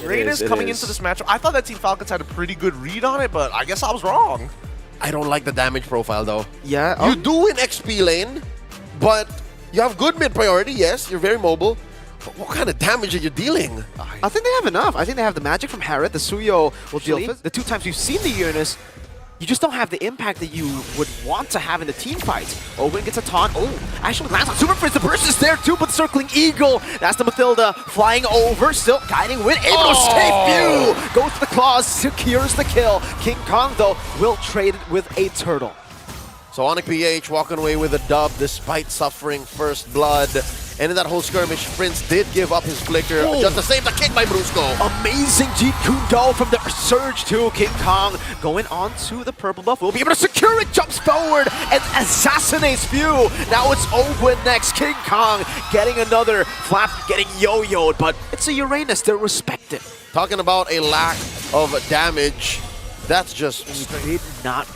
Greatness coming into this matchup. I thought that Team Falcons had a pretty good read on it, but I guess I was wrong. I don't like the damage profile though. Yeah. You do in XP lane, but you have good mid priority, yes, you're very mobile. But what kind of damage are you dealing? I think they have enough. I think they have the magic from Harrod, the Suyo will deal. The 2 times you've seen the Uranus, you just don't have the impact that you would want to have in the team fights. Owen gets a taunt. Oh, actually lands on Super Frizz. The burst is there too, but the circling eagle. That's the Mathilda flying over, still guiding with able to stay few. Goes to the claws, secures the kill. King Kong though will trade it with a turtle. So Onic PH walking away with a dub despite suffering first blood. And in that whole skirmish, Prince did give up his flicker just to save the kick by Brusco. Amazing Jeet Kune Do from the surge to King Kong. Going on to the purple buff. Will be able to secure it, jumps forward and assassinates Few. Now it's Owen next. King Kong getting another flap, getting yo-yoed, but it's a Uranus, they're respected. Talking about a lack of damage, that's just Did not.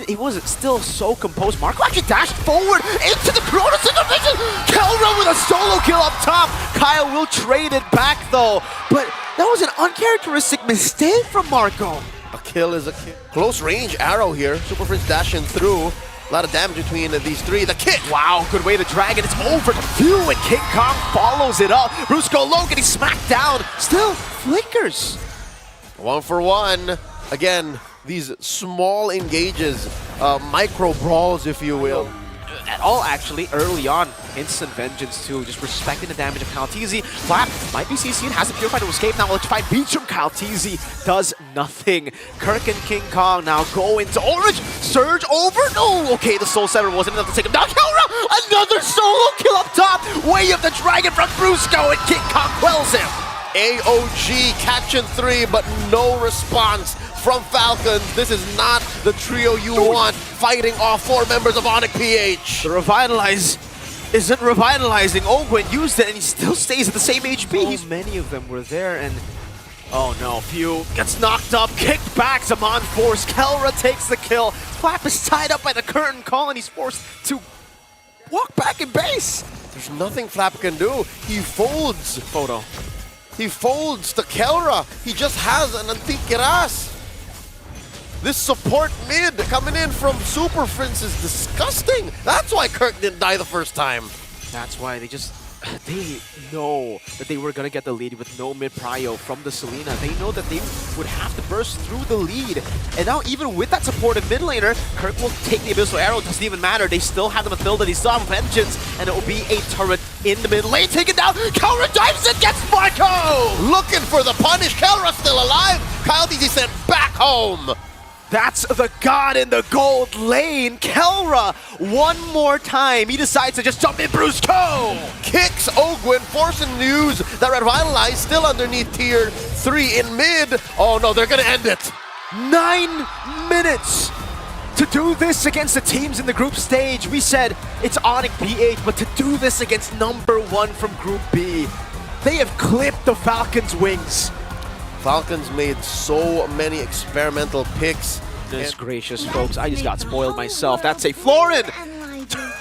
He was still so composed. Marco actually dashed forward into the Cronus intervention. Kelra with a solo kill up top. Kyle will trade it back though, but that was an uncharacteristic mistake from Marco. a kill is a kill. Close range arrow here. Super Prince dashing through. A lot of damage between these three. The kick! Wow, good way to drag it. It's over to Few and King Kong follows it up. Brusco low getting smacked down. Still flickers. 1 for 1. Again, these small engages, micro brawls, if you will. At all, actually, early on. Instant vengeance, too. Just respecting the damage of Kaltizi. Flap might be CC'd, has the Purified to escape now. Electrified beats from Kaltizi. Does nothing. Kirk and King Kong now go into Orange. Surge over. No! Okay, the Soul Sever wasn't enough to take him down. Kelra! Another solo kill up top. Way of the dragon from Brusco, and King Kong quells him. AOG catching 3, but no response from Falcons. This is not the trio you want fighting all 4 members of Onic PH. The Revitalize isn't revitalizing. Ogwen used it and he still stays at the same HP. So many of them were there and oh no, Few gets knocked up, kicked back, Zaman force. Kelra takes the kill. Flap is tied up by the curtain call and he's forced to walk back in base. There's nothing Flap can do. He folds. Photo. He folds to Kelra. He just has an Antikiras. This support mid coming in from Super Prince is disgusting. That's why Kirk didn't die the first time. That's why they know that they were going to get the lead with no mid-prio from the Selena. They know that they would have to burst through the lead. And now even with that supportive mid laner, Kirk will take the Abyssal Arrow. It doesn't even matter. They still have the Mathilda. They still have Vengeance. And it will be a turret in the mid lane. Taken down. Kelra dives and gets Marco! Looking for the punish. Kelra still alive. Kaltizi sent back home. That's the god in the gold lane. Kelra, one more time. He decides to just jump in Brusco. Kicks Ogwen, forcing news that Revitalize still underneath tier 3 in mid. Oh no, they're gonna end it. 9 minutes to do this against the teams in the group stage. We said it's Onic PH, but to do this against #1 from Group B, they have clipped the Falcons' wings. Falcons made so many experimental picks. Goodness gracious, folks, I just got spoiled myself. That's a Florin!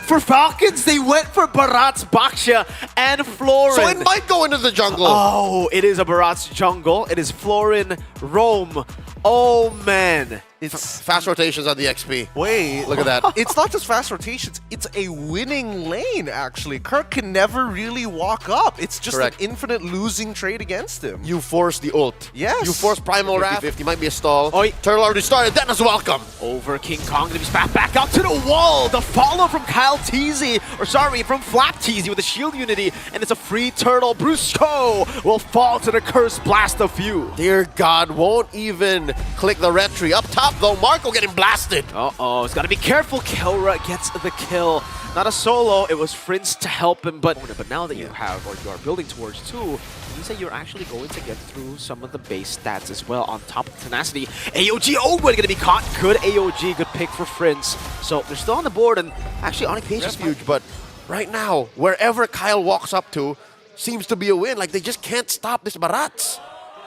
For Falcons, they went for Barat's Baksha and Florin. So it might go into the jungle. Oh, it is a Barat's jungle. It is Florin Rome. Oh, man. It's fast rotations on the XP. Wait, Look at that. It's not just fast rotations, it's a winning lane, actually. Kirk can never really walk up. It's just Correct. an infinite losing trade against him. You force the ult. Yes. You force Primal Wrath. 50 might be a stall. Oi. Turtle already started. That is welcome. Over King Kong, gonna be spat back out to the wall. The follow from Kyle Teasy, or sorry, from Flap Teasy with the shield unity, and it's a free turtle. Brusco will fall to the curse blast of Few. Dear God, won't even click the retry. Up top though, Marco getting blasted. Uh-oh, he's gotta be careful. Kelra gets the kill. Not a solo, it was Prince to help him, but now that you have, or you are building towards 2, it means that you're actually going to get through some of the base stats as well on top of Tenacity. AOG Ogwen gonna be caught. Good AOG, good pick for Prince. So they're still on the board, and actually Onic PH is Huge, but right now, wherever Kyle walks up to, seems to be a win. Like they just can't stop this Barats.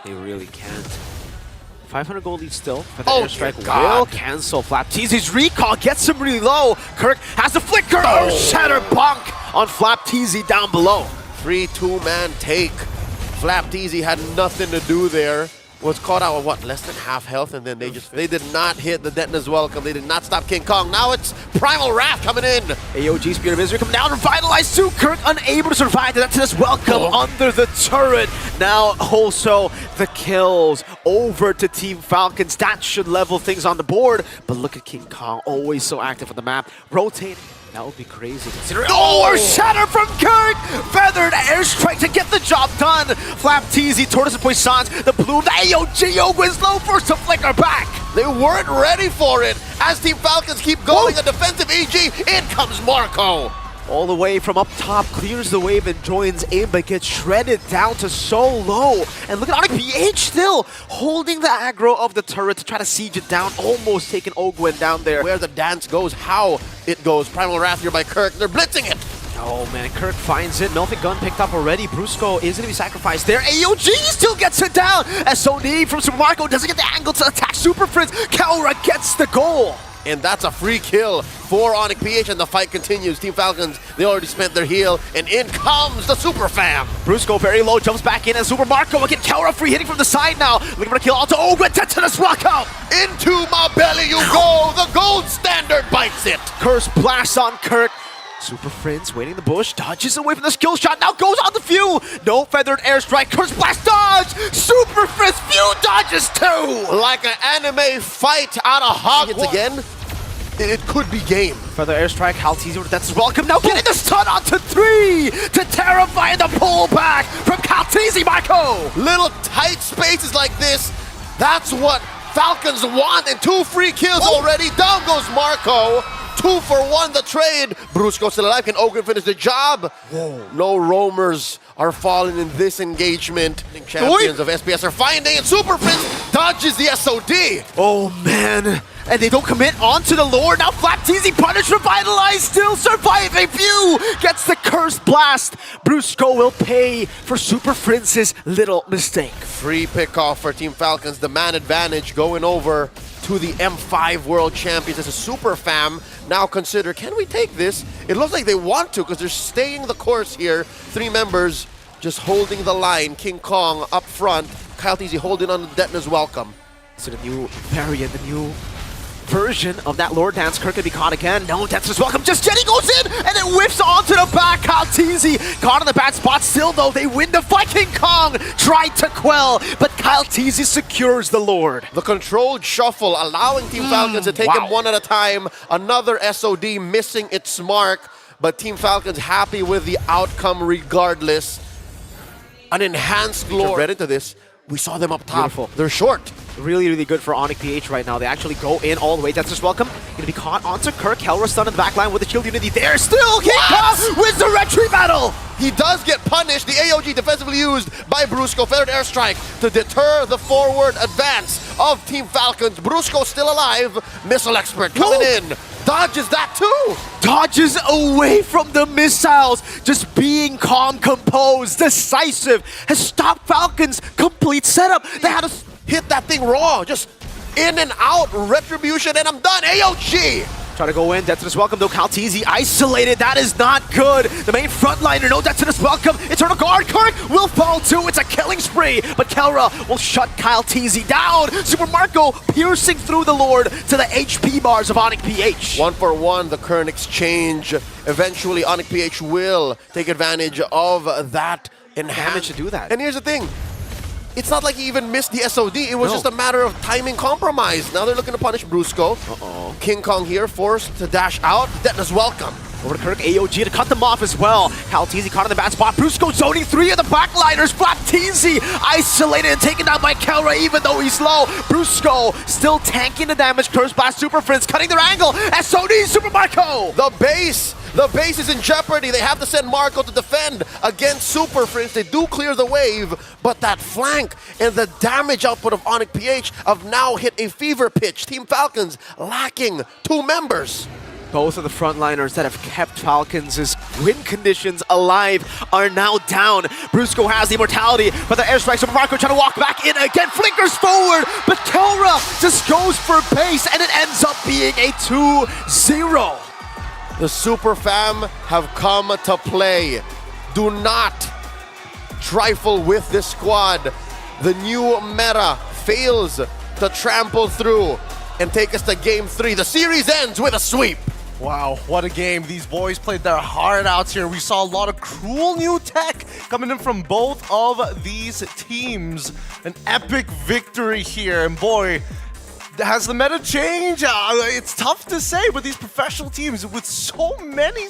They really can't. 500 gold lead still, but the Oh, airstrike God. will cancel. Flap Teasy's recall gets him really low. Kirk has a flicker. Oh, shatter bonk on Flap Teasy down below. 3-2-man take FLCN had nothing to do there. Was caught out with what, less than half health, and then they did not hit the detonator's welcome. They did not stop King Kong. Now it's Primal Wrath coming in. AOG Spirit of Israel come down, revitalized too. Kirk unable to survive the detonator's welcome under the turret. Now also the kills over to Team Falcons. That should level things on the board. But look at King Kong, always so active on the map, rotating. That would be crazy considering. Oh, shatter from Kirk! Feathered airstrike to get the job done. FLCN, Tortoise and Poissons, the Bloom, the AOG, Ogwin's low first to flicker back. They weren't ready for it. As Team Falcons keep going, a defensive EG, in comes Marco. All the way from up top, clears the wave and joins in, but gets shredded down to so low. And look at Onic PH still holding the aggro of the turret to try to siege it down, almost taking Ogwin down there. Where the dance goes, how it goes. Primal Wrath here by Kirk, they're blitzing it. Oh man, Kirk finds it. Melting Gun picked up already. Brusco is going to be sacrificed there. AOG still gets it down. SOD from Super Marco doesn't get the angle to attack Super Fritz. Kelra gets the goal. And that's a free kill for Onic PH, and the fight continues. Team Falcons, they already spent their heal, and in comes the Super Fam. Brusco very low, jumps back in, and Super Marco again. Kelra free hitting from the side now. Looking for a kill onto Ogwin. Tetanus rock out. Into my belly you go. The gold standard bites it. Curse blast on Kirk. Super Prince waiting in the bush, dodges away from the skill shot, now goes on the few. No feathered airstrike, Curse blast dodge. Super Prince few dodges too. Like an anime fight out of Hogwarts again. It could be game. Feather airstrike, Calteezy, that's welcome. Now getting the stun onto 3 to terrify the pullback from Calteezy, Marco. Little tight spaces like this, that's what Falcons want, and 2 free kills already. Down goes Marco. 2 for 1 the trade. Brusco still alive. Can Ogren finish the job? Whoa. No roamers are falling in this engagement. Champions of SPS are finding, and Super Prince dodges the SOD. Oh man. And they don't commit onto the Lord. Now FLCN punish, revitalized, still surviving. View gets the curse blast. Brusco will pay for Super Prince's little mistake. Free pickoff for Team Falcons. The man advantage going over to the M5 World Champions as a Super Fam. Now consider, can we take this? It looks like they want to because they're staying the course here. 3 members just holding the line. King Kong up front. Calteezy holding on to Detonator's welcome. So the new variant, the new version of that Lord Dance. Kirk can be caught again. No, Detonator's welcome. Just Jenny goes in and it whiffs onto the back. Calteezy caught in the bad spot. Still though, they win the fight. King Kong tried to quell, but Calteezy secures the Lord. The controlled shuffle allowing Team Falcons to take him one at a time. Another SOD missing its mark, but Team Falcons happy with the outcome regardless. An enhanced Lord. Read into this. We saw them up top. Beautiful. They're short. Really, really good for Onic PH right now. They actually go in all the way. That's just welcome. Gonna be caught onto Kirk. Helra stun in the back line with the shield unity there. Still King Kong wins the retreat battle. He does get punished. The AOG defensively used by Brusco. Feathered airstrike to deter the forward advance of Team Falcons. Brusco still alive. Missile expert coming in. Dodges that too. Dodges away from the missiles. Just being calm, composed, decisive. Has stopped Falcons' complete setup. They had to hit that thing raw. Just in and out. Retribution and I'm done. AOG. Try to go in, Detonator's welcome, though Calteezy isolated, that is not good. The main frontliner, no Detonator's welcome, Eternal Guard, Kirk will fall too, it's a killing spree, but Kelra will shut Calteezy down. Super Marco piercing through the Lord to the HP bars of Onic PH. 1 for 1, the current exchange. Eventually, Onic PH will take advantage of that Damage to do that. And here's the thing. It's not like he even missed the SOD. It was just a matter of timing compromise. Now they're looking to punish Brusco. King Kong here, forced to dash out. Detonator's welcome. Over to Kirk, AOG to cut them off as well. Calteezy caught in the bad spot. Brusco zoning 3 of the backliners. FLCN isolated and taken down by Kelra even though he's low. Brusco still tanking the damage. Curse Blast Super Prince cutting their angle. SOD Super Marco. The base is in jeopardy. They have to send Marco to defend against Super Prince. They do clear the wave, but that flank and the damage output of Onic PH have now hit a fever pitch. Team Falcons lacking 2 members. Both of the frontliners that have kept Falcons' win conditions alive are now down. Brusco has the immortality, but the airstrike, Super Marco trying to walk back in again, flickers forward, but Kelra just goes for base, and it ends up being a 2-0. The Super Fam have come to play. Do not trifle with this squad. The new meta fails to trample through and take us to game 3. The series ends with a sweep. Wow, what a game. These boys played their heart out here. We saw a lot of cool new tech coming in from both of these teams. An epic victory here, and boy, has the meta changed? It's tough to say, but these professional teams with so many